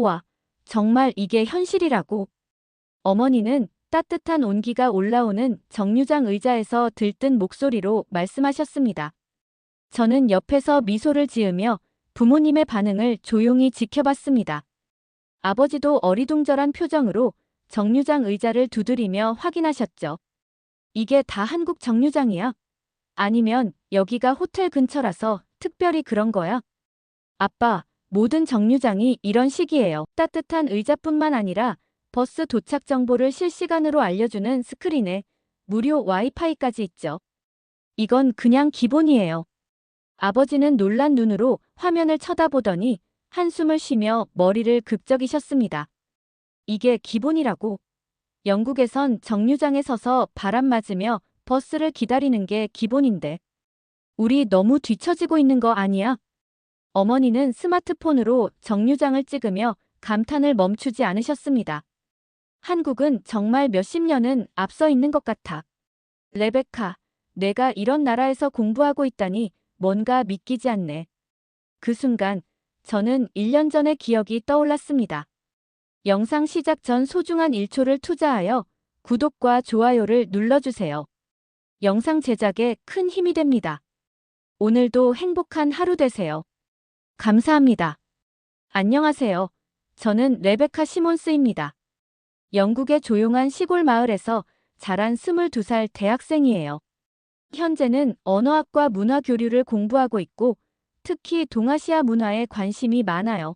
와, 정말 이게 현실이라고. 어머니는 따뜻한 온기가 올라오는 정류장 의자에서 들뜬 목소리로 말씀하셨습니다. 저는 옆에서 미소를 지으며 부모님의 반응을 조용히 지켜봤습니다. 아버지도 어리둥절한 표정으로 정류장 의자를 두드리며 확인하셨죠. 이게 다 한국 정류장이야? 아니면 여기가 호텔 근처라서 특별히 그런 거야? 아빠, 모든 정류장이 이런 식이에요. 따뜻한 의자뿐만 아니라 버스 도착 정보를 실시간으로 알려주는 스크린에 무료 와이파이까지 있죠. 이건 그냥 기본이에요. 아버지는 놀란 눈으로 화면을 쳐다보더니 한숨을 쉬며 머리를 극적이셨습니다. 이게 기본이라고. 영국에선 정류장에 서서 바람 맞으며 버스를 기다리는 게 기본인데. 우리 너무 뒤처지고 있는 거 아니야? 어머니는 스마트폰으로 정류장을 찍으며 감탄을 멈추지 않으셨습니다. 한국은 정말 몇십 년은 앞서 있는 것 같아. 레베카, 내가 이런 나라에서 공부하고 있다니 뭔가 믿기지 않네. 그 순간 저는 1년 전의 기억이 떠올랐습니다. 영상 시작 전 소중한 1초를 투자하여 구독과 좋아요를 눌러주세요. 영상 제작에 큰 힘이 됩니다. 오늘도 행복한 하루 되세요. 감사합니다. 안녕하세요. 저는 레베카 시몬스입니다. 영국의 조용한 시골 마을에서 자란 22살 대학생이에요. 현재는 언어학과 문화 교류를 공부하고 있고 특히 동아시아 문화에 관심이 많아요.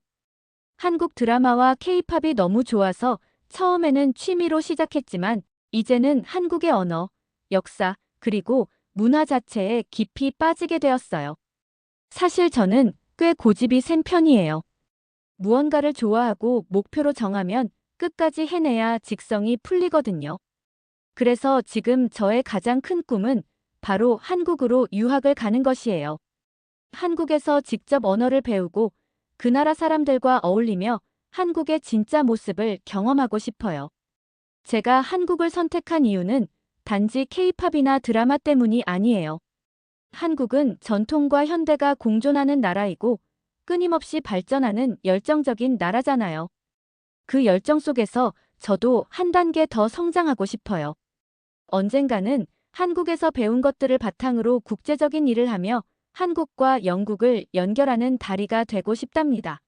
한국 드라마와 케이팝이 너무 좋아서 처음에는 취미로 시작했지만 이제는 한국의 언어, 역사, 그리고 문화 자체에 깊이 빠지게 되었어요. 사실 저는 꽤 고집이 센 편이에요. 무언가를 좋아하고 목표로 정하면 끝까지 해내야 직성이 풀리거든요. 그래서 지금 저의 가장 큰 꿈은 바로 한국으로 유학을 가는 것이에요. 한국에서 직접 언어를 배우고 그 나라 사람들과 어울리며 한국의 진짜 모습을 경험하고 싶어요. 제가 한국을 선택한 이유는 단지 케이팝이나 드라마 때문이 아니에요. 한국은 전통과 현대가 공존하는 나라이고 끊임없이 발전하는 열정적인 나라잖아요. 그 열정 속에서 저도 한 단계 더 성장하고 싶어요. 언젠가는 한국에서 배운 것들을 바탕으로 국제적인 일을 하며 한국과 영국을 연결하는 다리가 되고 싶답니다.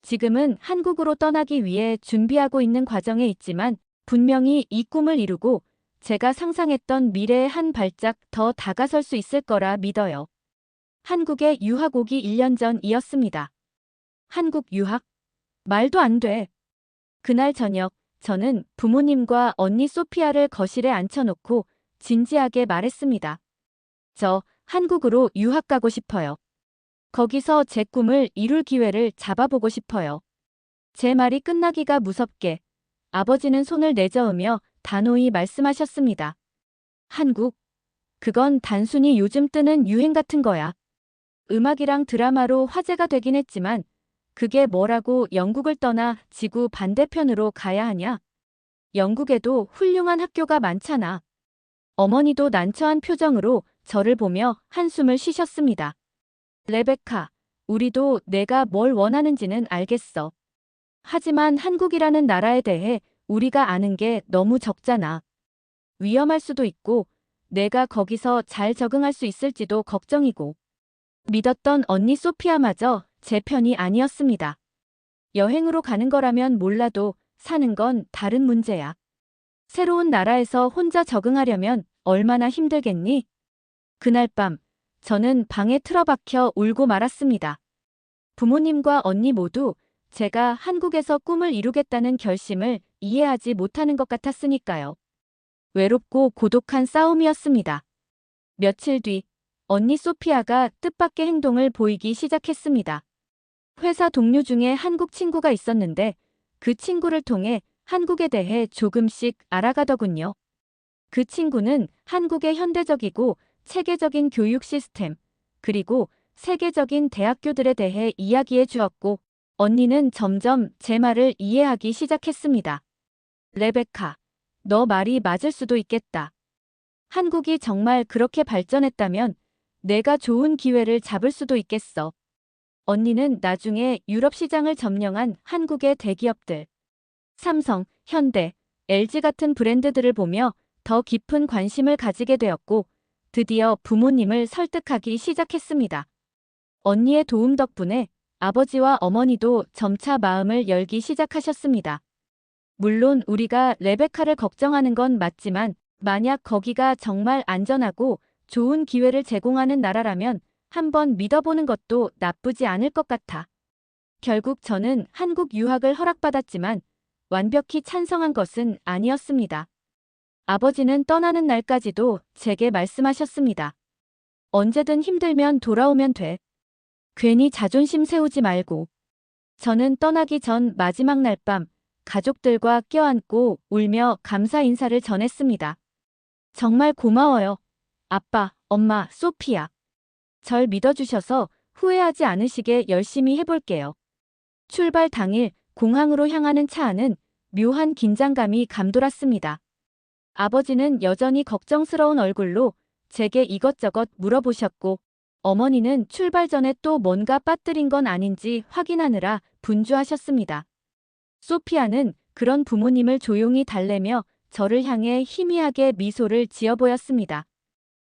지금은 한국으로 떠나기 위해 준비하고 있는 과정에 있지만 분명히 이 꿈을 이루고 제가 상상했던 미래에 한 발짝 더 다가설 수 있을 거라 믿어요. 한국에 유학 오기 1년 전이었습니다. 한국 유학? 말도 안 돼. 그날 저녁, 저는 부모님과 언니 소피아를 거실에 앉혀놓고 진지하게 말했습니다. 저 한국으로 유학 가고 싶어요. 거기서 제 꿈을 이룰 기회를 잡아보고 싶어요. 제 말이 끝나기가 무섭게 아버지는 손을 내저으며 단호히 말씀하셨습니다. 한국? 그건 단순히 요즘 뜨는 유행 같은 거야. 음악이랑 드라마로 화제가 되긴 했지만 그게 뭐라고 영국을 떠나 지구 반대편으로 가야 하냐? 영국에도 훌륭한 학교가 많잖아. 어머니도 난처한 표정으로 저를 보며 한숨을 쉬셨습니다. 레베카, 우리도 내가 뭘 원하는지는 알겠어. 하지만 한국이라는 나라에 대해 우리가 아는 게 너무 적잖아. 위험할 수도 있고 내가 거기서 잘 적응할 수 있을지도 걱정이고. 믿었던 언니 소피아마저 제 편이 아니었습니다. 여행으로 가는 거라면 몰라도 사는 건 다른 문제야. 새로운 나라에서 혼자 적응하려면 얼마나 힘들겠니? 그날 밤, 저는 방에 틀어박혀 울고 말았습니다. 부모님과 언니 모두 제가 한국에서 꿈을 이루겠다는 결심을 이해하지 못하는 것 같았으니까요. 외롭고 고독한 싸움이었습니다. 며칠 뒤, 언니 소피아가 뜻밖의 행동을 보이기 시작했습니다. 회사 동료 중에 한국 친구가 있었는데 그 친구를 통해 한국에 대해 조금씩 알아가더군요. 그 친구는 한국의 현대적이고 체계적인 교육 시스템, 그리고 세계적인 대학교들에 대해 이야기해 주었고, 언니는 점점 제 말을 이해하기 시작했습니다. 레베카, 너 말이 맞을 수도 있겠다. 한국이 정말 그렇게 발전했다면 내가 좋은 기회를 잡을 수도 있겠어. 언니는 나중에 유럽 시장을 점령한 한국의 대기업들, 삼성, 현대, LG 같은 브랜드들을 보며 더 깊은 관심을 가지게 되었고, 드디어 부모님을 설득하기 시작했습니다. 언니의 도움 덕분에 아버지와 어머니도 점차 마음을 열기 시작하셨습니다. 물론 우리가 레베카를 걱정하는 건 맞지만, 만약 거기가 정말 안전하고 좋은 기회를 제공하는 나라라면 한번 믿어보는 것도 나쁘지 않을 것 같아. 결국 저는 한국 유학을 허락받았지만 완벽히 찬성한 것은 아니었습니다. 아버지는 떠나는 날까지도 제게 말씀하셨습니다. 언제든 힘들면 돌아오면 돼. 괜히 자존심 세우지 말고. 저는 떠나기 전 마지막 날 밤 가족들과 껴안고 울며 감사 인사를 전했습니다. 정말 고마워요. 아빠, 엄마, 소피아. 절 믿어주셔서 후회하지 않으시게 열심히 해볼게요. 출발 당일 공항으로 향하는 차 안은 묘한 긴장감이 감돌았습니다. 아버지는 여전히 걱정스러운 얼굴로 제게 이것저것 물어보셨고, 어머니는 출발 전에 또 뭔가 빠뜨린 건 아닌지 확인하느라 분주하셨습니다. 소피아는 그런 부모님을 조용히 달래며 저를 향해 희미하게 미소를 지어 보였습니다.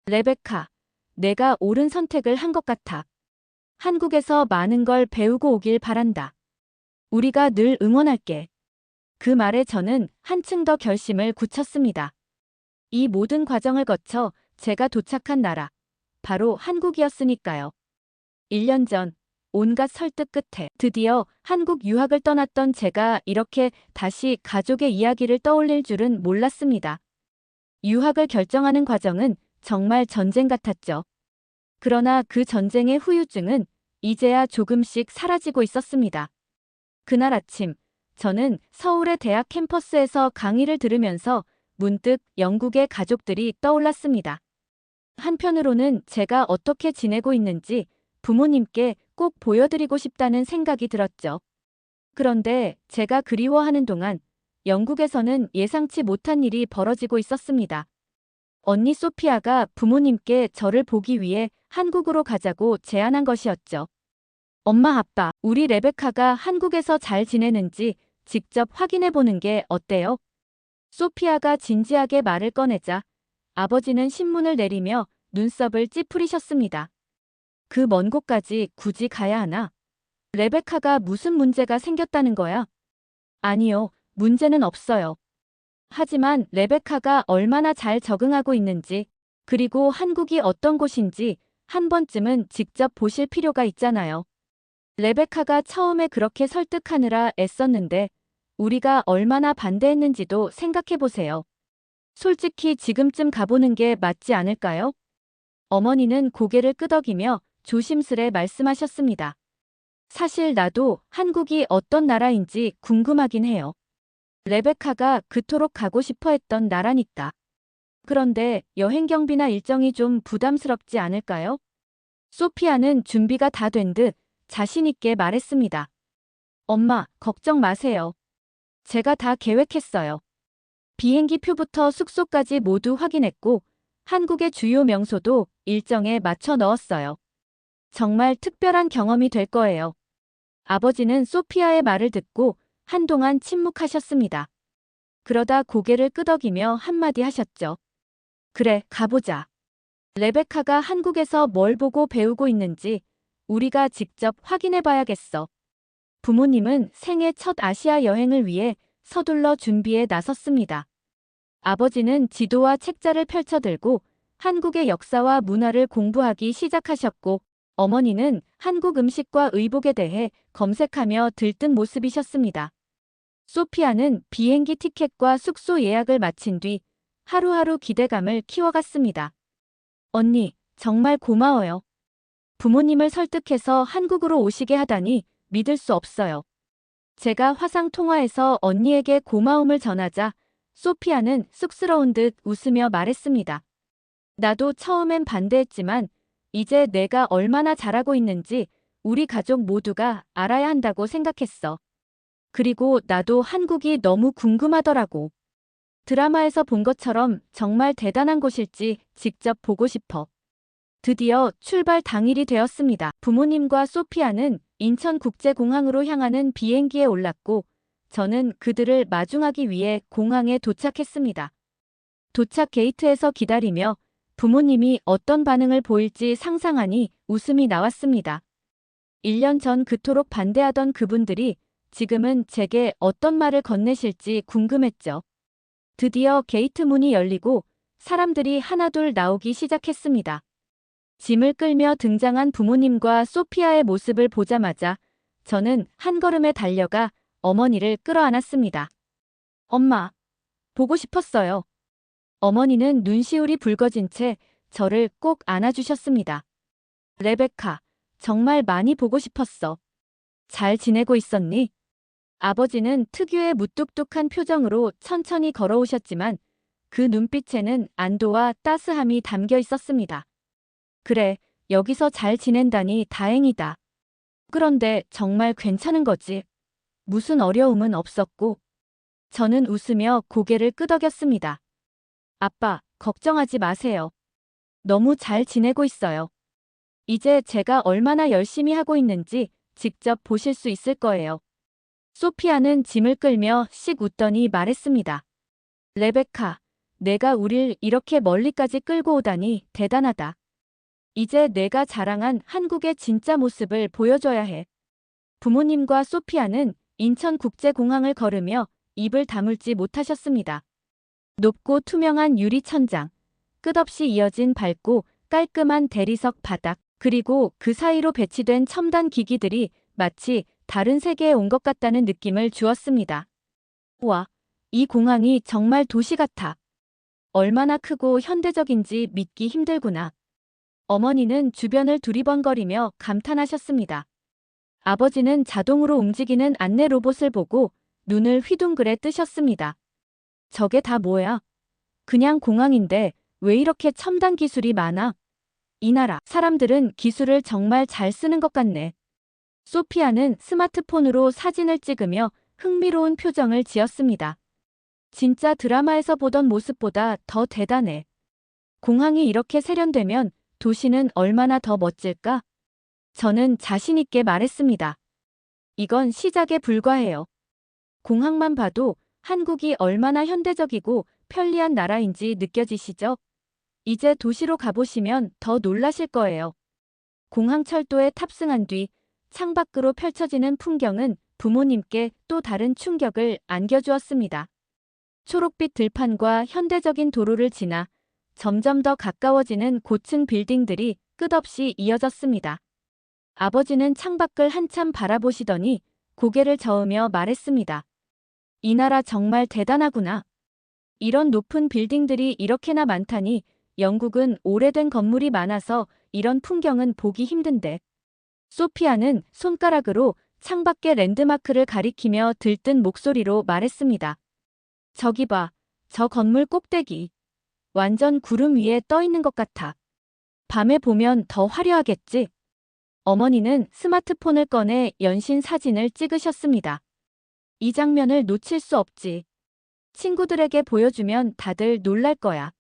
레베카, 내가 옳은 선택을 한 것 같아. 한국에서 많은 걸 배우고 오길 바란다. 우리가 늘 응원할게. 그 말에 저는 한층 더 결심을 굳혔습니다. 이 모든 과정을 거쳐 제가 도착한 나라, 바로 한국이었으니까요. 1년 전, 온갖 설득 끝에 드디어 한국 유학을 떠났던 제가 이렇게 다시 가족의 이야기를 떠올릴 줄은 몰랐습니다. 유학을 결정하는 과정은 정말 전쟁 같았죠. 그러나 그 전쟁의 후유증은 이제야 조금씩 사라지고 있었습니다. 그날 아침, 저는 서울의 대학 캠퍼스에서 강의를 들으면서 문득 영국의 가족들이 떠올랐습니다. 한편으로는 제가 어떻게 지내고 있는지 부모님께 꼭 보여드리고 싶다는 생각이 들었죠. 그런데 제가 그리워하는 동안 영국에서는 예상치 못한 일이 벌어지고 있었습니다. 언니 소피아가 부모님께 저를 보기 위해 한국으로 가자고 제안한 것이었죠. 엄마, 아빠, 우리 레베카가 한국에서 잘 지내는지 직접 확인해 보는 게 어때요? 소피아가 진지하게 말을 꺼내자 아버지는 신문을 내리며 눈썹을 찌푸리셨습니다. 그 먼 곳까지 굳이 가야 하나? 레베카가 무슨 문제가 생겼다는 거야? 아니요, 문제는 없어요. 하지만 레베카가 얼마나 잘 적응하고 있는지, 그리고 한국이 어떤 곳인지 한 번쯤은 직접 보실 필요가 있잖아요. 레베카가 처음에 그렇게 설득하느라 애썼는데 우리가 얼마나 반대했는지도 생각해 보세요. 솔직히 지금쯤 가보는 게 맞지 않을까요? 어머니는 고개를 끄덕이며 조심스레 말씀하셨습니다. 사실 나도 한국이 어떤 나라인지 궁금하긴 해요. 레베카가 그토록 가고 싶어 했던 나라니까. 그런데 여행 경비나 일정이 좀 부담스럽지 않을까요? 소피아는 준비가 다 된 듯 자신 있게 말했습니다. 엄마, 걱정 마세요. 제가 다 계획했어요. 비행기 표부터 숙소까지 모두 확인했고 한국의 주요 명소도 일정에 맞춰 넣었어요. 정말 특별한 경험이 될 거예요. 아버지는 소피아의 말을 듣고 한동안 침묵하셨습니다. 그러다 고개를 끄덕이며 한마디 하셨죠. 그래, 가보자. 레베카가 한국에서 뭘 보고 배우고 있는지 우리가 직접 확인해 봐야겠어. 부모님은 생애 첫 아시아 여행을 위해 서둘러 준비에 나섰습니다. 아버지는 지도와 책자를 펼쳐들고 한국의 역사와 문화를 공부하기 시작하셨고, 어머니는 한국 음식과 의복에 대해 검색하며 들뜬 모습이셨습니다. 소피아는 비행기 티켓과 숙소 예약을 마친 뒤 하루하루 기대감을 키워갔습니다. 언니, 정말 고마워요. 부모님을 설득해서 한국으로 오시게 하다니 믿을 수 없어요. 제가 화상 통화에서 언니에게 고마움을 전하자 소피아는 쑥스러운 듯 웃으며 말했습니다. 나도 처음엔 반대했지만 이제 내가 얼마나 잘하고 있는지 우리 가족 모두가 알아야 한다고 생각했어. 그리고 나도 한국이 너무 궁금하더라고. 드라마에서 본 것처럼 정말 대단한 곳일지 직접 보고 싶어. 드디어 출발 당일이 되었습니다. 부모님과 소피아는 인천국제공항으로 향하는 비행기에 올랐고 저는 그들을 마중하기 위해 공항에 도착했습니다. 도착 게이트에서 기다리며 부모님이 어떤 반응을 보일지 상상하니 웃음이 나왔습니다. 1년 전 그토록 반대하던 그분들이 지금은 제게 어떤 말을 건네실지 궁금했죠. 드디어 게이트 문이 열리고 사람들이 하나둘 나오기 시작했습니다. 짐을 끌며 등장한 부모님과 소피아의 모습을 보자마자 저는 한 걸음에 달려가 어머니를 끌어안았습니다. 엄마, 보고 싶었어요. 어머니는 눈시울이 붉어진 채 저를 꼭 안아주셨습니다. 레베카, 정말 많이 보고 싶었어. 잘 지내고 있었니? 아버지는 특유의 무뚝뚝한 표정으로 천천히 걸어오셨지만 그 눈빛에는 안도와 따스함이 담겨 있었습니다. 그래, 여기서 잘 지낸다니 다행이다. 그런데 정말 괜찮은 거지? 무슨 어려움은 없었고? 저는 웃으며 고개를 끄덕였습니다. 아빠, 걱정하지 마세요. 너무 잘 지내고 있어요. 이제 제가 얼마나 열심히 하고 있는지 직접 보실 수 있을 거예요. 소피아는 짐을 끌며 씩 웃더니 말했습니다. 레베카, 내가 우릴 이렇게 멀리까지 끌고 오다니 대단하다. 이제 내가 자랑한 한국의 진짜 모습을 보여줘야 해. 부모님과 소피아는 인천국제공항을 걸으며 입을 다물지 못하셨습니다. 높고 투명한 유리 천장, 끝없이 이어진 밝고 깔끔한 대리석 바닥, 그리고 그 사이로 배치된 첨단 기기들이 마치 다른 세계에 온 것 같다는 느낌을 주었습니다. 우와, 이 공항이 정말 도시 같아. 얼마나 크고 현대적인지 믿기 힘들구나. 어머니는 주변을 두리번거리며 감탄하셨습니다. 아버지는 자동으로 움직이는 안내 로봇을 보고 눈을 휘둥그레 뜨셨습니다. 저게 다 뭐야? 그냥 공항인데 왜 이렇게 첨단 기술이 많아? 이 나라 사람들은 기술을 정말 잘 쓰는 것 같네. 소피아는 스마트폰으로 사진을 찍으며 흥미로운 표정을 지었습니다. 진짜 드라마에서 보던 모습보다 더 대단해. 공항이 이렇게 세련되면 도시는 얼마나 더 멋질까? 저는 자신 있게 말했습니다. 이건 시작에 불과해요. 공항만 봐도 한국이 얼마나 현대적이고 편리한 나라인지 느껴지시죠? 이제 도시로 가보시면 더 놀라실 거예요. 공항철도에 탑승한 뒤 창밖으로 펼쳐지는 풍경은 부모님께 또 다른 충격을 안겨주었습니다. 초록빛 들판과 현대적인 도로를 지나 점점 더 가까워지는 고층 빌딩들이 끝없이 이어졌습니다. 아버지는 창밖을 한참 바라보시더니 고개를 저으며 말했습니다. 이 나라 정말 대단하구나. 이런 높은 빌딩들이 이렇게나 많다니 영국은 오래된 건물이 많아서 이런 풍경은 보기 힘든데. 소피아는 손가락으로 창밖의 랜드마크를 가리키며 들뜬 목소리로 말했습니다. 저기 봐, 저 건물 꼭대기. 완전 구름 위에 떠 있는 것 같아. 밤에 보면 더 화려하겠지? 어머니는 스마트폰을 꺼내 연신 사진을 찍으셨습니다. 이 장면을 놓칠 수 없지. 친구들에게 보여주면 다들 놀랄 거야.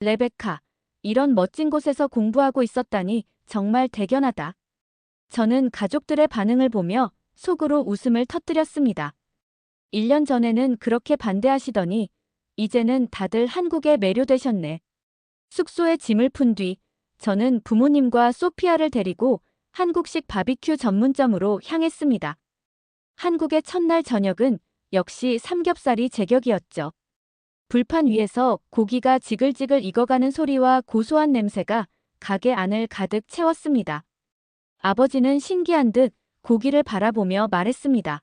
레베카, 이런 멋진 곳에서 공부하고 있었다니 정말 대견하다. 저는 가족들의 반응을 보며 속으로 웃음을 터뜨렸습니다. 1년 전에는 그렇게 반대하시더니 이제는 다들 한국에 매료되셨네. 숙소에 짐을 푼 뒤 저는 부모님과 소피아를 데리고 한국식 바비큐 전문점으로 향했습니다. 한국의 첫날 저녁은 역시 삼겹살이 제격이었죠. 불판 위에서 고기가 지글지글 익어가는 소리와 고소한 냄새가 가게 안을 가득 채웠습니다. 아버지는 신기한 듯 고기를 바라보며 말했습니다.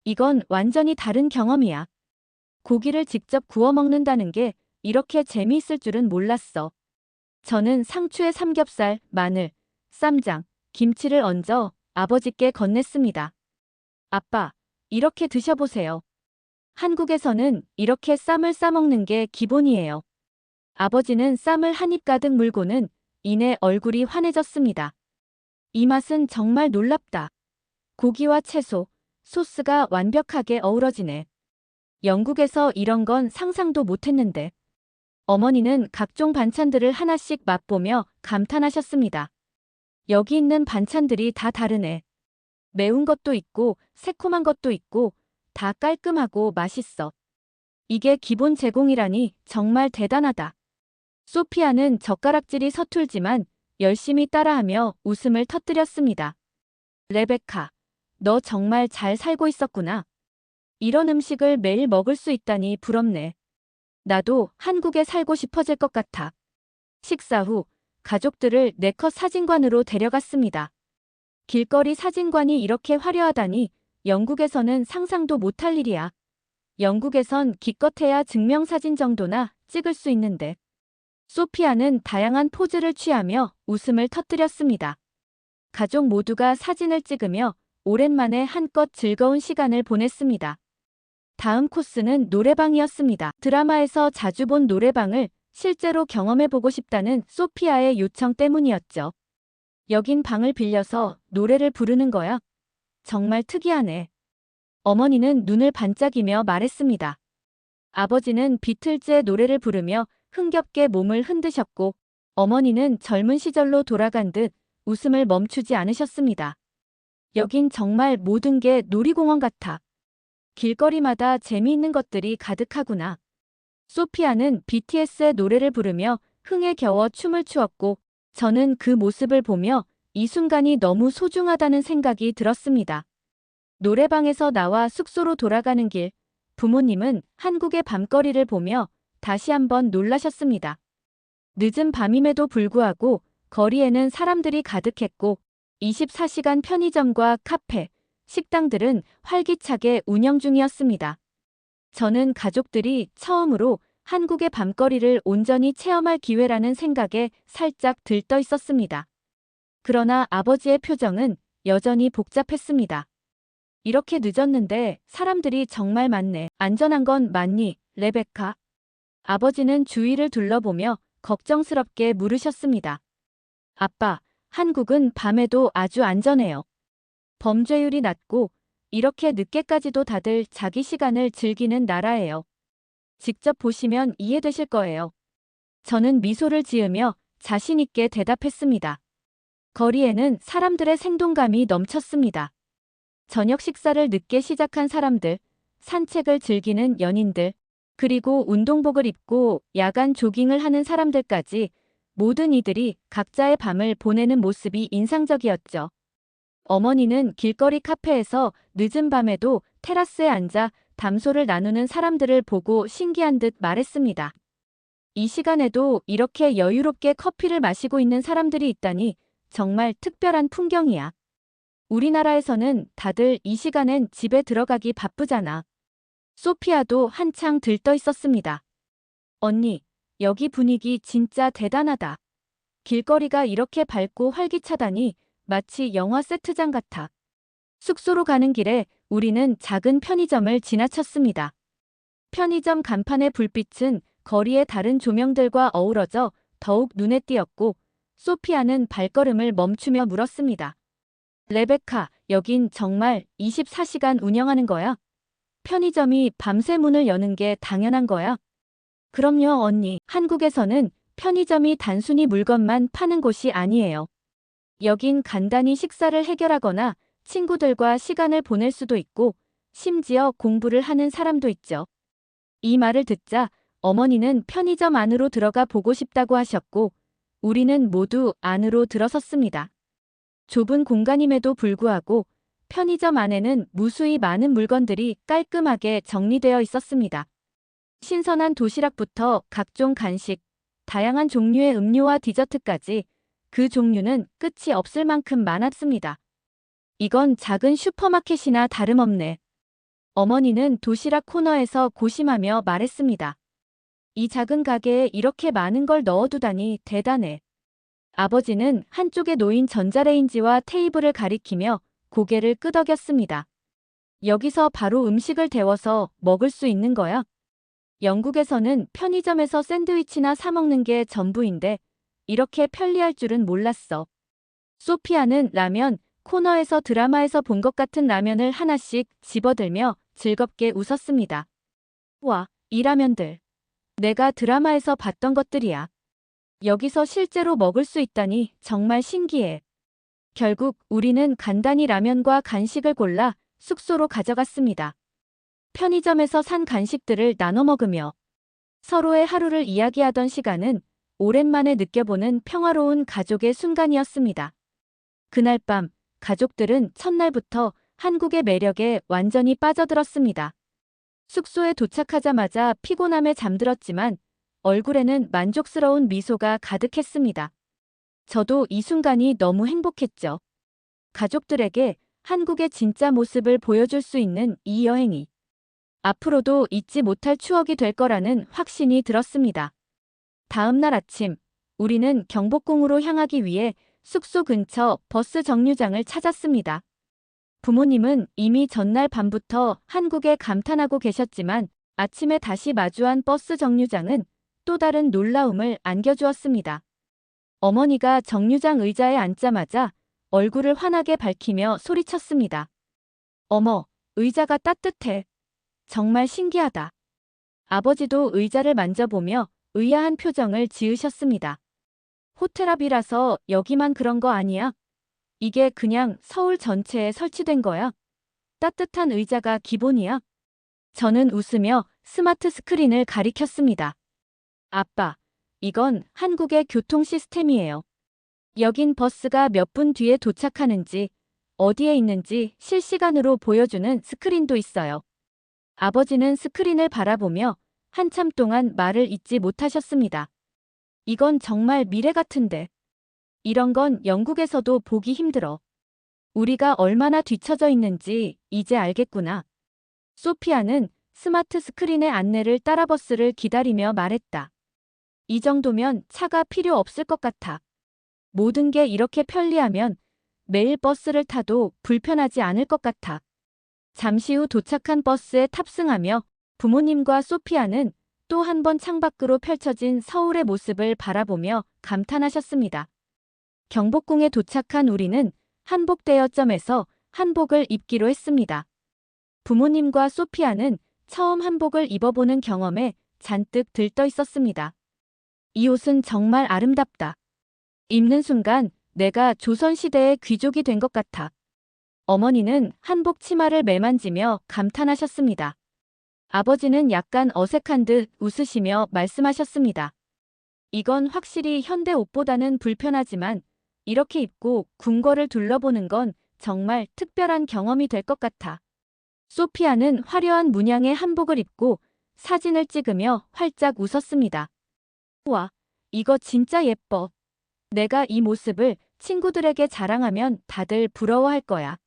이건 완전히 다른 경험이야. 고기를 직접 구워 먹는다는 게 이렇게 재미있을 줄은 몰랐어. 저는 상추에 삼겹살, 마늘, 쌈장, 김치를 얹어 아버지께 건넸습니다. 아빠, 이렇게 드셔보세요. 한국에서는 이렇게 쌈을 싸먹는 게 기본이에요. 아버지는 쌈을 한 입 가득 물고는 이내 얼굴이 환해졌습니다. 이 맛은 정말 놀랍다. 고기와 채소, 소스가 완벽하게 어우러지네. 영국에서 이런 건 상상도 못했는데. 어머니는 각종 반찬들을 하나씩 맛보며 감탄하셨습니다. 여기 있는 반찬들이 다 다르네. 매운 것도 있고 새콤한 것도 있고 다 깔끔하고 맛있어. 이게 기본 제공이라니 정말 대단하다. 소피아는 젓가락질이 서툴지만 열심히 따라하며 웃음을 터뜨렸습니다. 레베카, 너 정말 잘 살고 있었구나. 이런 음식을 매일 먹을 수 있다니 부럽네. 나도 한국에 살고 싶어질 것 같아. 식사 후 가족들을 네컷 사진관으로 데려갔습니다. 길거리 사진관이 이렇게 화려하다니 영국에서는 상상도 못할 일이야. 영국에선 기껏해야 증명사진 정도나 찍을 수 있는데. 소피아는 다양한 포즈를 취하며 웃음을 터뜨렸습니다. 가족 모두가 사진을 찍으며 오랜만에 한껏 즐거운 시간을 보냈습니다. 다음 코스는 노래방이었습니다. 드라마에서 자주 본 노래방을 실제로 경험해보고 싶다는 소피아의 요청 때문이었죠. 여긴 방을 빌려서 노래를 부르는 거야? 정말 특이하네. 어머니는 눈을 반짝이며 말했습니다. 아버지는 비틀즈의 노래를 부르며 흥겹게 몸을 흔드셨고 어머니는 젊은 시절로 돌아간 듯 웃음을 멈추지 않으셨습니다. 여긴 정말 모든 게 놀이공원 같아. 길거리마다 재미있는 것들이 가득하구나. 소피아는 BTS의 노래를 부르며 흥에 겨워 춤을 추었고 저는 그 모습을 보며 이 순간이 너무 소중하다는 생각이 들었습니다. 노래방에서 나와 숙소로 돌아가는 길, 부모님은 한국의 밤거리를 보며 다시 한번 놀라셨습니다. 늦은 밤임에도 불구하고 거리에는 사람들이 가득했고 24시간 편의점과 카페, 식당들은 활기차게 운영 중이었습니다. 저는 가족들이 처음으로 한국의 밤거리를 온전히 체험할 기회라는 생각에 살짝 들떠 있었습니다. 그러나 아버지의 표정은 여전히 복잡했습니다. 이렇게 늦었는데 사람들이 정말 많네. 안전한 건 맞니, 레베카? 아버지는 주위를 둘러보며 걱정스럽게 물으셨습니다. 아빠, 한국은 밤에도 아주 안전해요. 범죄율이 낮고 이렇게 늦게까지도 다들 자기 시간을 즐기는 나라예요. 직접 보시면 이해되실 거예요. 저는 미소를 지으며 자신 있게 대답했습니다. 거리에는 사람들의 생동감이 넘쳤습니다. 저녁 식사를 늦게 시작한 사람들, 산책을 즐기는 연인들, 그리고 운동복을 입고 야간 조깅을 하는 사람들까지 모든 이들이 각자의 밤을 보내는 모습이 인상적이었죠. 어머니는 길거리 카페에서 늦은 밤에도 테라스에 앉아 담소를 나누는 사람들을 보고 신기한 듯 말했습니다. 이 시간에도 이렇게 여유롭게 커피를 마시고 있는 사람들이 있다니 정말 특별한 풍경이야. 우리나라에서는 다들 이 시간엔 집에 들어가기 바쁘잖아. 소피아도 한창 들떠 있었습니다. 언니, 여기 분위기 진짜 대단하다. 길거리가 이렇게 밝고 활기차다니 마치 영화 세트장 같아. 숙소로 가는 길에 우리는 작은 편의점을 지나쳤습니다. 편의점 간판의 불빛은 거리의 다른 조명들과 어우러져 더욱 눈에 띄었고 소피아는 발걸음을 멈추며 물었습니다. 레베카, 여긴 정말 24시간 운영하는 거야? 편의점이 밤새 문을 여는 게 당연한 거야? 그럼요, 언니. 한국에서는 편의점이 단순히 물건만 파는 곳이 아니에요. 여긴 간단히 식사를 해결하거나 친구들과 시간을 보낼 수도 있고 심지어 공부를 하는 사람도 있죠. 이 말을 듣자 어머니는 편의점 안으로 들어가 보고 싶다고 하셨고 우리는 모두 안으로 들어섰습니다. 좁은 공간임에도 불구하고 편의점 안에는 무수히 많은 물건들이 깔끔하게 정리되어 있었습니다. 신선한 도시락부터 각종 간식, 다양한 종류의 음료와 디저트까지 그 종류는 끝이 없을 만큼 많았습니다. 이건 작은 슈퍼마켓이나 다름없네. 어머니는 도시락 코너에서 고심하며 말했습니다. 이 작은 가게에 이렇게 많은 걸 넣어두다니 대단해. 아버지는 한쪽에 놓인 전자레인지와 테이블을 가리키며 고개를 끄덕였습니다. 여기서 바로 음식을 데워서 먹을 수 있는 거야? 영국에서는 편의점에서 샌드위치나 사 먹는 게 전부인데 이렇게 편리할 줄은 몰랐어. 소피아는 라면, 코너에서 드라마에서 본 것 같은 라면을 하나씩 집어들며 즐겁게 웃었습니다. 와, 이 라면들. 내가 드라마에서 봤던 것들이야. 여기서 실제로 먹을 수 있다니 정말 신기해. 결국 우리는 간단히 라면과 간식을 골라 숙소로 가져갔습니다. 편의점에서 산 간식들을 나눠 먹으며 서로의 하루를 이야기하던 시간은 오랜만에 느껴보는 평화로운 가족의 순간이었습니다. 그날 밤 가족들은 첫날부터 한국의 매력에 완전히 빠져들었습니다. 숙소에 도착하자마자 피곤함에 잠들었지만 얼굴에는 만족스러운 미소가 가득했습니다. 저도 이 순간이 너무 행복했죠. 가족들에게 한국의 진짜 모습을 보여줄 수 있는 이 여행이 앞으로도 잊지 못할 추억이 될 거라는 확신이 들었습니다. 다음 날 아침, 우리는 경복궁으로 향하기 위해 숙소 근처 버스 정류장을 찾았습니다. 부모님은 이미 전날 밤부터 한국에 감탄하고 계셨지만 아침에 다시 마주한 버스 정류장은 또 다른 놀라움을 안겨주었습니다. 어머니가 정류장 의자에 앉자마자 얼굴을 환하게 밝히며 소리쳤습니다. 어머, 의자가 따뜻해. 정말 신기하다. 아버지도 의자를 만져보며 의아한 표정을 지으셨습니다. 호텔 앞이라서 여기만 그런 거 아니야? 이게 그냥 서울 전체에 설치된 거야? 따뜻한 의자가 기본이야? 저는 웃으며 스마트 스크린을 가리켰습니다. 아빠, 이건 한국의 교통 시스템이에요. 여긴 버스가 몇 분 뒤에 도착하는지, 어디에 있는지 실시간으로 보여주는 스크린도 있어요. 아버지는 스크린을 바라보며 한참 동안 말을 잇지 못하셨습니다. 이건 정말 미래 같은데. 이런 건 영국에서도 보기 힘들어. 우리가 얼마나 뒤처져 있는지 이제 알겠구나. 소피아는 스마트 스크린의 안내를 따라 버스를 기다리며 말했다. 이 정도면 차가 필요 없을 것 같아. 모든 게 이렇게 편리하면 매일 버스를 타도 불편하지 않을 것 같아. 잠시 후 도착한 버스에 탑승하며 부모님과 소피아는 또 한 번 창밖으로 펼쳐진 서울의 모습을 바라보며 감탄하셨습니다. 경복궁에 도착한 우리는 한복대여점에서 한복을 입기로 했습니다. 부모님과 소피아는 처음 한복을 입어보는 경험에 잔뜩 들떠 있었습니다. 이 옷은 정말 아름답다. 입는 순간 내가 조선시대의 귀족이 된 것 같아. 어머니는 한복 치마를 매만지며 감탄하셨습니다. 아버지는 약간 어색한 듯 웃으시며 말씀하셨습니다. 이건 확실히 현대 옷보다는 불편하지만 이렇게 입고 궁궐을 둘러보는 건 정말 특별한 경험이 될 것 같아. 소피아는 화려한 문양의 한복을 입고 사진을 찍으며 활짝 웃었습니다. 우와, 이거 진짜 예뻐. 내가 이 모습을 친구들에게 자랑하면 다들 부러워할 거야.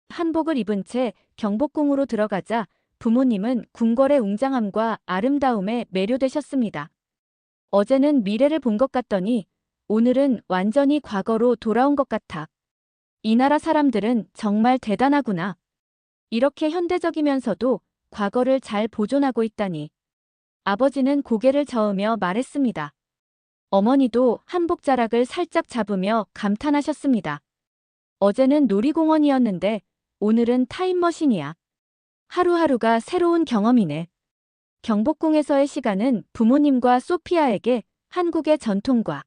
한복을 입은 채 경복궁으로 들어가자 부모님은 궁궐의 웅장함과 아름다움에 매료되셨습니다. 어제는 미래를 본 것 같더니 오늘은 완전히 과거로 돌아온 것 같아. 이 나라 사람들은 정말 대단하구나. 이렇게 현대적이면서도 과거를 잘 보존하고 있다니. 아버지는 고개를 저으며 말했습니다. 어머니도 한복 자락을 살짝 잡으며 감탄하셨습니다. 어제는 놀이공원이었는데 오늘은 타임머신이야. 하루하루가 새로운 경험이네. 경복궁에서의 시간은 부모님과 소피아에게 한국의 전통과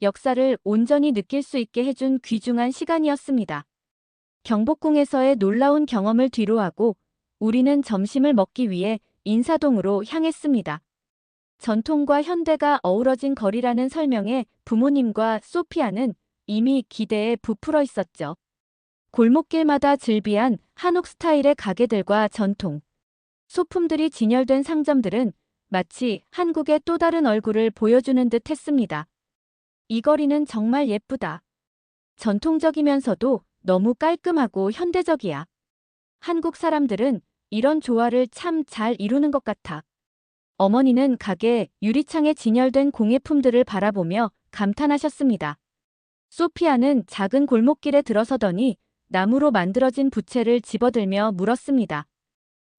역사를 온전히 느낄 수 있게 해준 귀중한 시간이었습니다. 경복궁에서의 놀라운 경험을 뒤로하고 우리는 점심을 먹기 위해 인사동으로 향했습니다. 전통과 현대가 어우러진 거리라는 설명에 부모님과 소피아는 이미 기대에 부풀어 있었죠. 골목길마다 즐비한 한옥 스타일의 가게들과 전통, 소품들이 진열된 상점들은 마치 한국의 또 다른 얼굴을 보여주는 듯 했습니다. 이 거리는 정말 예쁘다. 전통적이면서도 너무 깔끔하고 현대적이야. 한국 사람들은 이런 조화를 참 잘 이루는 것 같아. 어머니는 가게 유리창에 진열된 공예품들을 바라보며 감탄하셨습니다. 소피아는 작은 골목길에 들어서더니 나무로 만들어진 부채를 집어들며 물었습니다.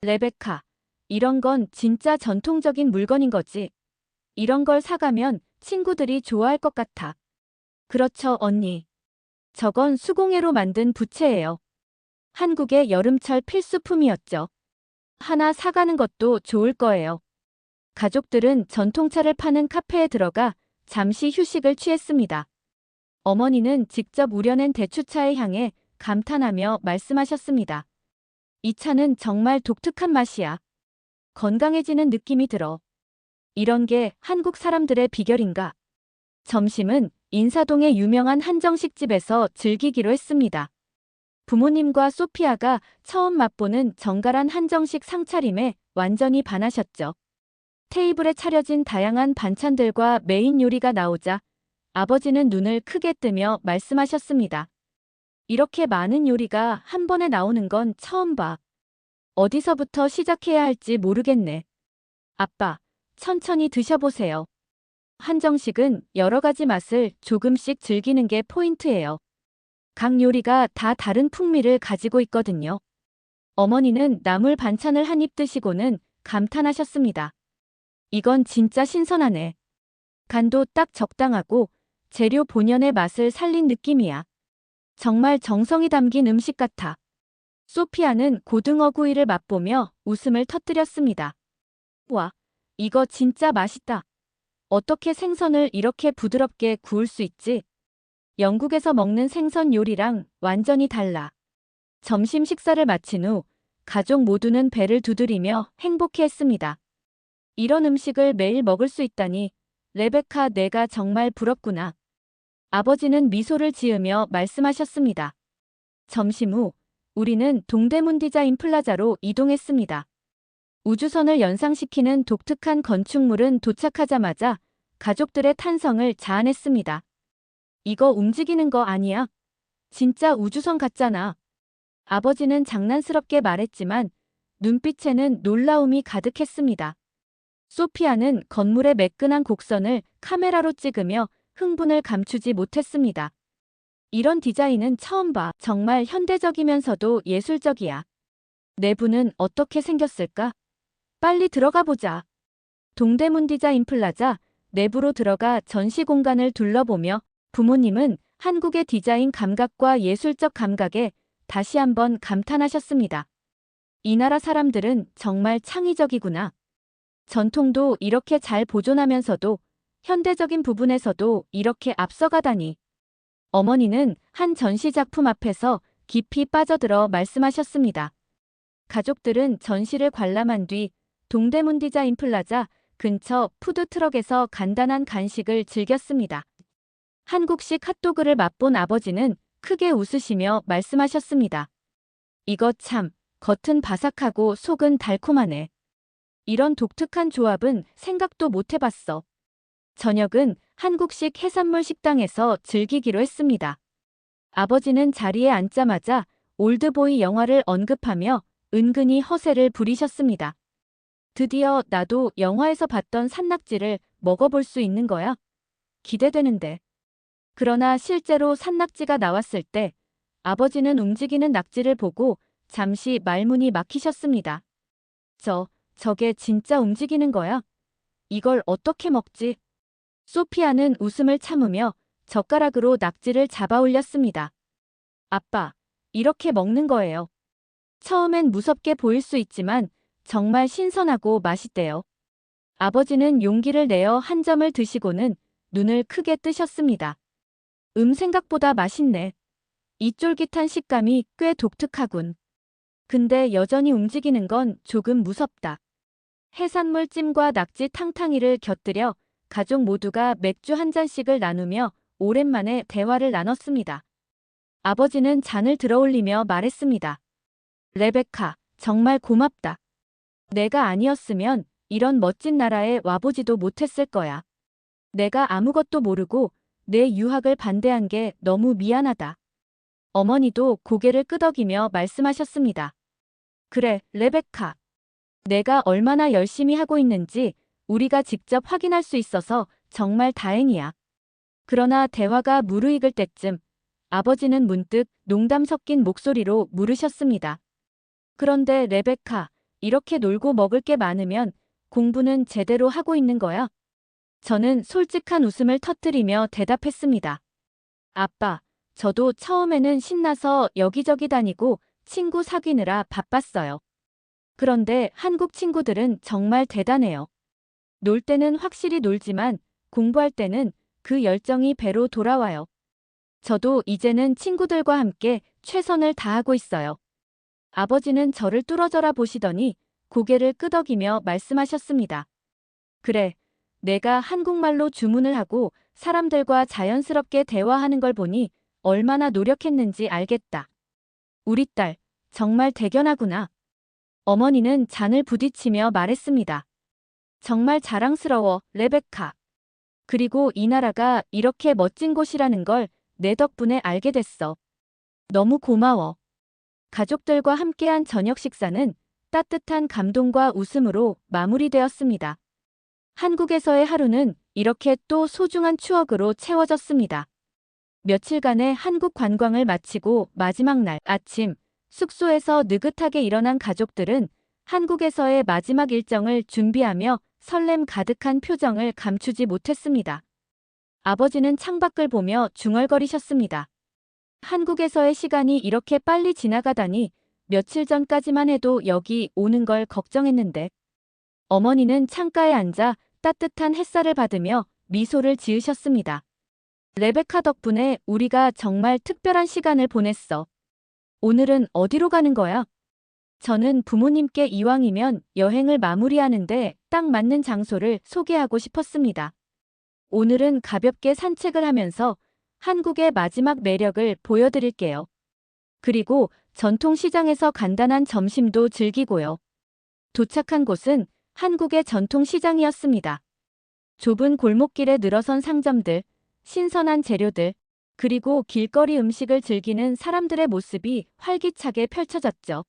레베카, 이런 건 진짜 전통적인 물건인 거지? 이런 걸 사가면 친구들이 좋아할 것 같아. 그렇죠, 언니. 저건 수공예로 만든 부채예요. 한국의 여름철 필수품이었죠. 하나 사가는 것도 좋을 거예요. 가족들은 전통차를 파는 카페에 들어가 잠시 휴식을 취했습니다. 어머니는 직접 우려낸 대추차에 향해 감탄하며 말씀하셨습니다. 이 차는 정말 독특한 맛이야. 건강해지는 느낌이 들어. 이런 게 한국 사람들의 비결인가? 점심은 인사동의 유명한 한정식집에서 즐기기로 했습니다. 부모님과 소피아가 처음 맛보는 정갈한 한정식 상차림에 완전히 반하셨죠. 테이블에 차려진 다양한 반찬들과 메인 요리가 나오자 아버지는 눈을 크게 뜨며 말씀하셨습니다. 이렇게 많은 요리가 한 번에 나오는 건 처음 봐. 어디서부터 시작해야 할지 모르겠네. 아빠, 천천히 드셔보세요. 한정식은 여러 가지 맛을 조금씩 즐기는 게 포인트예요. 각 요리가 다 다른 풍미를 가지고 있거든요. 어머니는 나물 반찬을 한 입 드시고는 감탄하셨습니다. 이건 진짜 신선하네. 간도 딱 적당하고 재료 본연의 맛을 살린 느낌이야. 정말 정성이 담긴 음식 같아. 소피아는 고등어 구이를 맛보며 웃음을 터뜨렸습니다. 와, 이거 진짜 맛있다. 어떻게 생선을 이렇게 부드럽게 구울 수 있지? 영국에서 먹는 생선 요리랑 완전히 달라. 점심 식사를 마친 후 가족 모두는 배를 두드리며 행복해했습니다. 이런 음식을 매일 먹을 수 있다니, 레베카, 내가 정말 부럽구나. 아버지는 미소를 지으며 말씀하셨습니다. 점심 후 우리는 동대문 디자인 플라자로 이동했습니다. 우주선을 연상시키는 독특한 건축물은 도착하자마자 가족들의 탄성을 자아냈습니다. 이거 움직이는 거 아니야? 진짜 우주선 같잖아. 아버지는 장난스럽게 말했지만 눈빛에는 놀라움이 가득했습니다. 소피아는 건물의 매끈한 곡선을 카메라로 찍으며 흥분을 감추지 못했습니다. 이런 디자인은 처음 봐. 정말 현대적이면서도 예술적이야. 내부는 어떻게 생겼을까? 빨리 들어가 보자. 동대문 디자인 플라자 내부로 들어가 전시 공간을 둘러보며 부모님은 한국의 디자인 감각과 예술적 감각에 다시 한번 감탄하셨습니다. 이 나라 사람들은 정말 창의적이구나. 전통도 이렇게 잘 보존하면서도 현대적인 부분에서도 이렇게 앞서가다니. 어머니는 한 전시작품 앞에서 깊이 빠져들어 말씀하셨습니다. 가족들은 전시를 관람한 뒤 동대문 디자인 플라자 근처 푸드트럭에서 간단한 간식을 즐겼습니다. 한국식 핫도그를 맛본 아버지는 크게 웃으시며 말씀하셨습니다. 이거 참, 겉은 바삭하고 속은 달콤하네. 이런 독특한 조합은 생각도 못 해봤어. 저녁은 한국식 해산물 식당에서 즐기기로 했습니다. 아버지는 자리에 앉자마자 올드보이 영화를 언급하며 은근히 허세를 부리셨습니다. 드디어 나도 영화에서 봤던 산낙지를 먹어볼 수 있는 거야? 기대되는데. 그러나 실제로 산낙지가 나왔을 때 아버지는 움직이는 낙지를 보고 잠시 말문이 막히셨습니다. 저게 진짜 움직이는 거야? 이걸 어떻게 먹지? 소피아는 웃음을 참으며 젓가락으로 낙지를 잡아 올렸습니다. 아빠, 이렇게 먹는 거예요. 처음엔 무섭게 보일 수 있지만 정말 신선하고 맛있대요. 아버지는 용기를 내어 한 점을 드시고는 눈을 크게 뜨셨습니다. 생각보다 맛있네. 이 쫄깃한 식감이 꽤 독특하군. 근데 여전히 움직이는 건 조금 무섭다. 해산물 찜과 낙지 탕탕이를 곁들여 가족 모두가 맥주 한 잔씩을 나누며 오랜만에 대화를 나눴습니다. 아버지는 잔을 들어올리며 말했습니다. 레베카, 정말 고맙다. 내가 아니었으면 이런 멋진 나라에 와보지도 못했을 거야. 내가 아무것도 모르고 내 유학을 반대한 게 너무 미안하다. 어머니도 고개를 끄덕이며 말씀하셨습니다. 그래, 레베카. 내가 얼마나 열심히 하고 있는지 우리가 직접 확인할 수 있어서 정말 다행이야. 그러나 대화가 무르익을 때쯤 아버지는 문득 농담 섞인 목소리로 물으셨습니다. 그런데 레베카, 이렇게 놀고 먹을 게 많으면 공부는 제대로 하고 있는 거야? 저는 솔직한 웃음을 터뜨리며 대답했습니다. 아빠, 저도 처음에는 신나서 여기저기 다니고 친구 사귀느라 바빴어요. 그런데 한국 친구들은 정말 대단해요. 놀 때는 확실히 놀지만 공부할 때는 그 열정이 배로 돌아와요. 저도 이제는 친구들과 함께 최선을 다하고 있어요. 아버지는 저를 뚫어져라 보시더니 고개를 끄덕이며 말씀하셨습니다. 그래, 내가 한국말로 주문을 하고 사람들과 자연스럽게 대화하는 걸 보니 얼마나 노력했는지 알겠다. 우리 딸, 정말 대견하구나. 어머니는 잔을 부딪히며 말했습니다. 정말 자랑스러워, 레베카. 그리고 이 나라가 이렇게 멋진 곳이라는 걸 내 덕분에 알게 됐어. 너무 고마워. 가족들과 함께한 저녁 식사는 따뜻한 감동과 웃음으로 마무리되었습니다. 한국에서의 하루는 이렇게 또 소중한 추억으로 채워졌습니다. 며칠간의 한국 관광을 마치고 마지막 날 아침, 숙소에서 느긋하게 일어난 가족들은 한국에서의 마지막 일정을 준비하며 설렘 가득한 표정을 감추지 못했습니다. 아버지는 창밖을 보며 중얼거리셨습니다. 한국에서의 시간이 이렇게 빨리 지나가다니 며칠 전까지만 해도 여기 오는 걸 걱정했는데. 어머니는 창가에 앉아 따뜻한 햇살을 받으며 미소를 지으셨습니다. 레베카 덕분에 우리가 정말 특별한 시간을 보냈어. 오늘은 어디로 가는 거야? 저는 부모님께 이왕이면 여행을 마무리하는데 딱 맞는 장소를 소개하고 싶었습니다. 오늘은 가볍게 산책을 하면서 한국의 마지막 매력을 보여드릴게요. 그리고 전통시장에서 간단한 점심도 즐기고요. 도착한 곳은 한국의 전통시장이었습니다. 좁은 골목길에 늘어선 상점들, 신선한 재료들, 그리고 길거리 음식을 즐기는 사람들의 모습이 활기차게 펼쳐졌죠.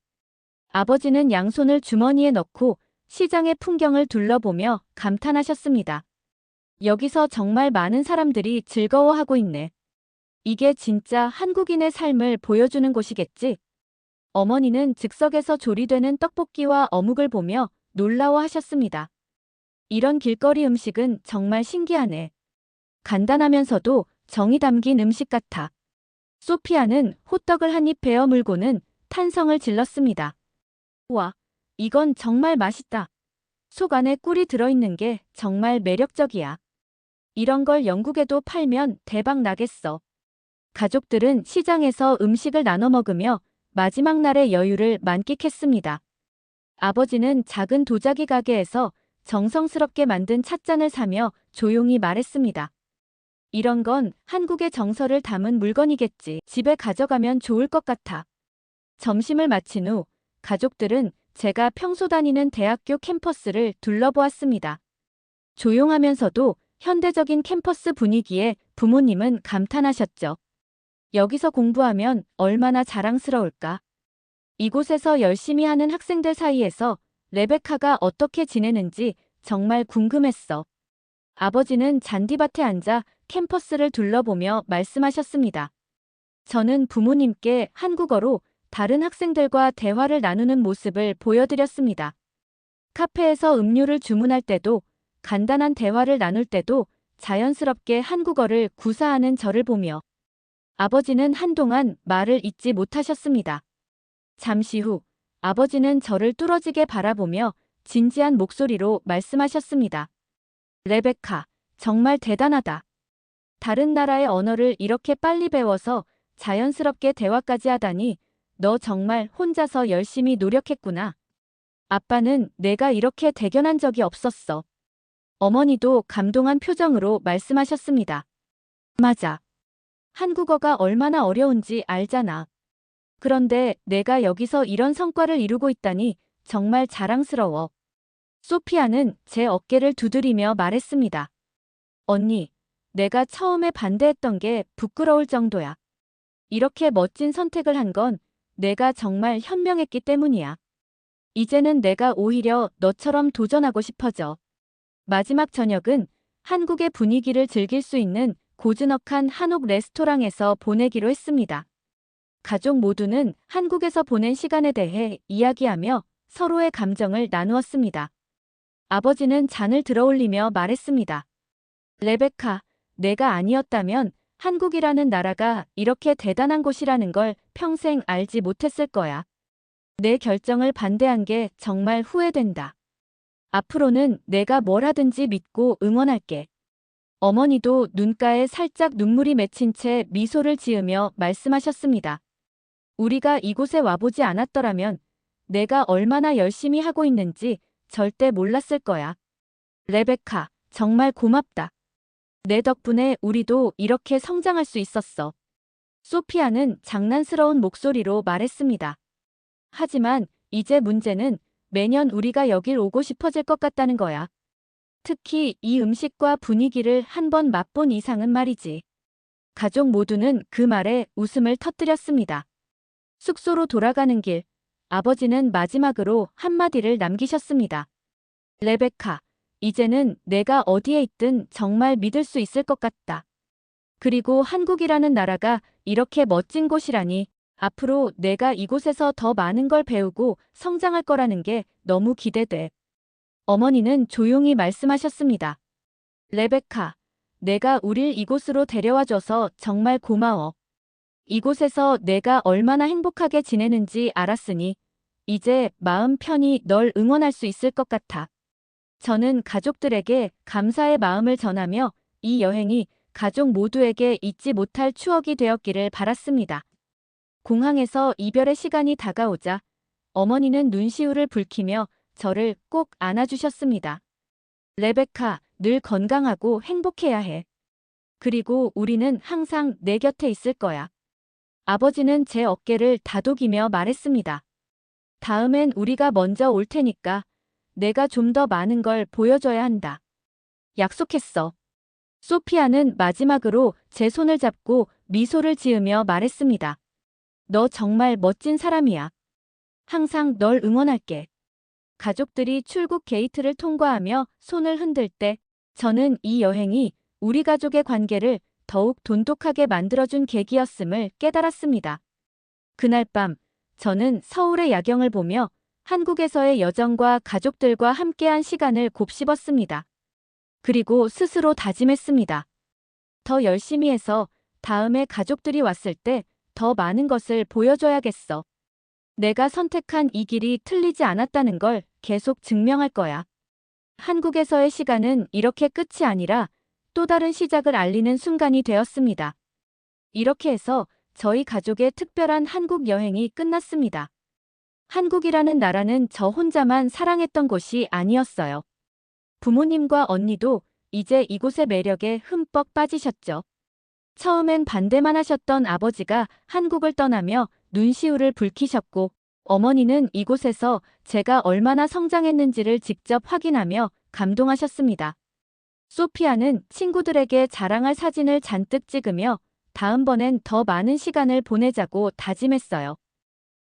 아버지는 양손을 주머니에 넣고 시장의 풍경을 둘러보며 감탄하셨습니다. 여기서 정말 많은 사람들이 즐거워하고 있네. 이게 진짜 한국인의 삶을 보여주는 곳이겠지? 어머니는 즉석에서 조리되는 떡볶이와 어묵을 보며 놀라워하셨습니다. 이런 길거리 음식은 정말 신기하네. 간단하면서도 정이 담긴 음식 같아. 소피아는 호떡을 한 입 베어 물고는 탄성을 질렀습니다. 와, 이건 정말 맛있다. 속 안에 꿀이 들어있는 게 정말 매력적이야. 이런 걸 영국에도 팔면 대박 나겠어. 가족들은 시장에서 음식을 나눠 먹으며 마지막 날의 여유를 만끽했습니다. 아버지는 작은 도자기 가게에서 정성스럽게 만든 찻잔을 사며 조용히 말했습니다. 이런 건 한국의 정서를 담은 물건이겠지. 집에 가져가면 좋을 것 같아. 점심을 마친 후 가족들은 제가 평소 다니는 대학교 캠퍼스를 둘러보았습니다. 조용하면서도 현대적인 캠퍼스 분위기에 부모님은 감탄하셨죠. 여기서 공부하면 얼마나 자랑스러울까. 이곳에서 열심히 하는 학생들 사이에서 레베카가 어떻게 지내는지 정말 궁금했어. 아버지는 잔디밭에 앉아 캠퍼스를 둘러보며 말씀하셨습니다. 저는 부모님께 한국어로 다른 학생들과 대화를 나누는 모습을 보여드렸습니다. 카페에서 음료를 주문할 때도 간단한 대화를 나눌 때도 자연스럽게 한국어를 구사하는 저를 보며 아버지는 한동안 말을 잇지 못하셨습니다. 잠시 후 아버지는 저를 뚫어지게 바라보며 진지한 목소리로 말씀하셨습니다. 레베카, 정말 대단하다. 다른 나라의 언어를 이렇게 빨리 배워서 자연스럽게 대화까지 하다니 너 정말 혼자서 열심히 노력했구나. 아빠는 내가 이렇게 대견한 적이 없었어. 어머니도 감동한 표정으로 말씀하셨습니다. 맞아. 한국어가 얼마나 어려운지 알잖아. 그런데 내가 여기서 이런 성과를 이루고 있다니 정말 자랑스러워. 소피아는 제 어깨를 두드리며 말했습니다. 언니, 내가 처음에 반대했던 게 부끄러울 정도야. 이렇게 멋진 선택을 한 건 내가 정말 현명했기 때문이야. 이제는 내가 오히려 너처럼 도전하고 싶어져. 마지막 저녁은 한국의 분위기를 즐길 수 있는 고즈넉한 한옥 레스토랑에서 보내기로 했습니다. 가족 모두는 한국에서 보낸 시간에 대해 이야기하며 서로의 감정을 나누었습니다. 아버지는 잔을 들어올리며 말했습니다. 레베카, 내가 아니었다면 한국이라는 나라가 이렇게 대단한 곳이라는 걸 평생 알지 못했을 거야. 내 결정을 반대한 게 정말 후회된다. 앞으로는 내가 뭘 하든지 믿고 응원할게. 어머니도 눈가에 살짝 눈물이 맺힌 채 미소를 지으며 말씀하셨습니다. 우리가 이곳에 와보지 않았더라면 내가 얼마나 열심히 하고 있는지 절대 몰랐을 거야. 레베카, 정말 고맙다. 내 덕분에 우리도 이렇게 성장할 수 있었어. 소피아는 장난스러운 목소리로 말했습니다. 하지만 이제 문제는 매년 우리가 여길 오고 싶어질 것 같다는 거야. 특히 이 음식과 분위기를 한번 맛본 이상은 말이지. 가족 모두는 그 말에 웃음을 터뜨렸습니다. 숙소로 돌아가는 길, 아버지는 마지막으로 한마디를 남기셨습니다. 레베카, 이제는 내가 어디에 있든 정말 믿을 수 있을 것 같다. 그리고 한국이라는 나라가 이렇게 멋진 곳이라니 앞으로 내가 이곳에서 더 많은 걸 배우고 성장할 거라는 게 너무 기대돼. 어머니는 조용히 말씀하셨습니다. 레베카, 내가 우릴 이곳으로 데려와줘서 정말 고마워. 이곳에서 내가 얼마나 행복하게 지내는지 알았으니 이제 마음 편히 널 응원할 수 있을 것 같아. 저는 가족들에게 감사의 마음을 전하며 이 여행이 가족 모두에게 잊지 못할 추억이 되었기를 바랐습니다. 공항에서 이별의 시간이 다가오자 어머니는 눈시울을 붉히며 저를 꼭 안아주셨습니다. 레베카, 늘 건강하고 행복해야 해. 그리고 우리는 항상 내 곁에 있을 거야. 아버지는 제 어깨를 다독이며 말했습니다. 다음엔 우리가 먼저 올 테니까 내가 좀 더 많은 걸 보여줘야 한다. 약속했어. 소피아는 마지막으로 제 손을 잡고 미소를 지으며 말했습니다. 너 정말 멋진 사람이야. 항상 널 응원할게. 가족들이 출국 게이트를 통과하며 손을 흔들 때 저는 이 여행이 우리 가족의 관계를 더욱 돈독하게 만들어준 계기였음을 깨달았습니다. 그날 밤 저는 서울의 야경을 보며 한국에서의 여정과 가족들과 함께한 시간을 곱씹었습니다. 그리고 스스로 다짐했습니다. 더 열심히 해서 다음에 가족들이 왔을 때 더 많은 것을 보여줘야겠어. 내가 선택한 이 길이 틀리지 않았다는 걸 계속 증명할 거야. 한국에서의 시간은 이렇게 끝이 아니라 또 다른 시작을 알리는 순간이 되었습니다. 이렇게 해서 저희 가족의 특별한 한국 여행이 끝났습니다. 한국이라는 나라는 저 혼자만 사랑했던 곳이 아니었어요. 부모님과 언니도 이제 이곳의 매력에 흠뻑 빠지셨죠. 처음엔 반대만 하셨던 아버지가 한국을 떠나며 눈시울을 붉히셨고 어머니는 이곳에서 제가 얼마나 성장했는지를 직접 확인하며 감동하셨습니다. 소피아는 친구들에게 자랑할 사진을 잔뜩 찍으며 다음번엔 더 많은 시간을 보내자고 다짐했어요.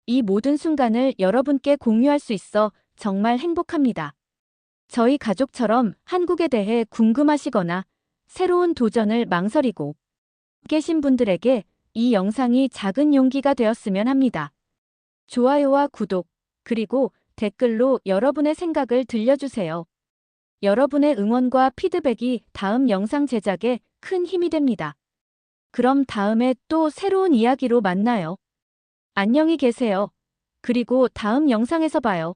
이 모든 순간을 여러분께 공유할 수 있어 정말 행복합니다. 저희 가족처럼 한국에 대해 궁금하시거나 새로운 도전을 망설이고 계신 분들에게 이 영상이 작은 용기가 되었으면 합니다. 좋아요와 구독, 그리고 댓글로 여러분의 생각을 들려주세요. 여러분의 응원과 피드백이 다음 영상 제작에 큰 힘이 됩니다. 그럼 다음에 또 새로운 이야기로 만나요. 안녕히 계세요. 그리고 다음 영상에서 봐요.